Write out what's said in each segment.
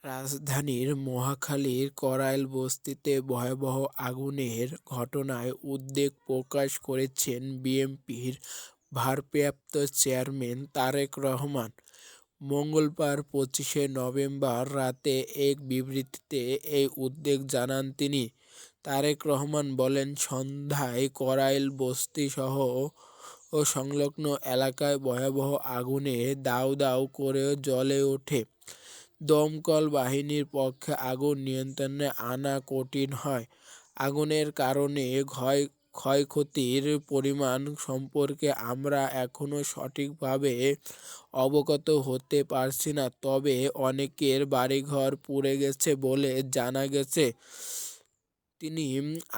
রাজধানীর মহাখালীর করাইল বস্তিতে ভয়াবহ আগুনের ঘটনায় উদ্বেগ প্রকাশ করেছেন বিএনপির ভারপ্রাপ্ত চেয়ারম্যান তারেক রহমান। মঙ্গলবার 25শে নভেম্বর রাতে এক বিবৃতিতে এই উদ্বেগ জানান তিনি। তারেক রহমান বলেন, সন্ধ্যায় করাইল বস্তিসহ সংলগ্ন এলাকায় ভয়াবহ আগুনে দাউ দাউ করে জ্বলে ওঠে। দমকল বাহিনীর পক্ষে আগুন নিয়ন্ত্রণে আনা কঠিন হয়। আগুনের কারণে ক্ষয়ক্ষতির পরিমাণ সম্পর্কে আমরা এখনো সঠিকভাবে অবগত হতে পারছি না, তবে অনেকের বাড়িঘর পুড়ে গেছে বলে জানা গেছে। তিনি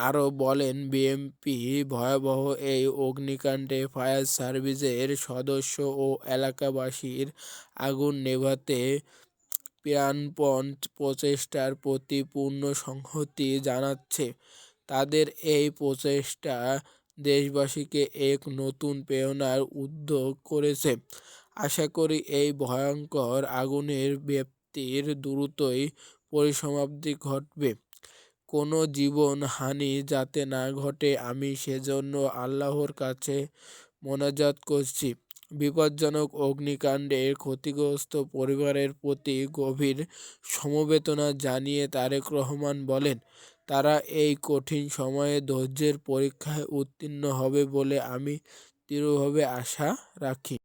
আরও বলেন, বিএনপি ভয়াবহ এই অগ্নিকাণ্ডে ফায়ার সার্ভিসের সদস্য ও এলাকাবাসীর আগুন নেভাতে প্রাণপণ প্রচেষ্টার প্রতি পূর্ণ সংহতি জানাচ্ছে। তাদের এই প্রচেষ্টা দেশবাসীকে এক নতুন প্রেরণার উদ্যোগ করেছে। আশা করি এই ভয়ঙ্কর আগুনের ব্যাপ্তির দ্রুতই পরিসমাপ্তি ঘটবে। কোনো জীবন হানি যাতে না ঘটে, আমি সেজন্য আল্লাহর কাছে মোনাজাত করছি। বিপজ্জনক অগ্নিকাণ্ডে ক্ষতিগ্রস্ত পরিবারের প্রতি গভীর সমবেদনা জানিয়ে তারেক রহমান বলেন, তারা এই কঠিন সময়ে ধৈর্যের পরীক্ষায় উত্তীর্ণ হবে বলে আমি দৃঢ়ভাবে আশা রাখি।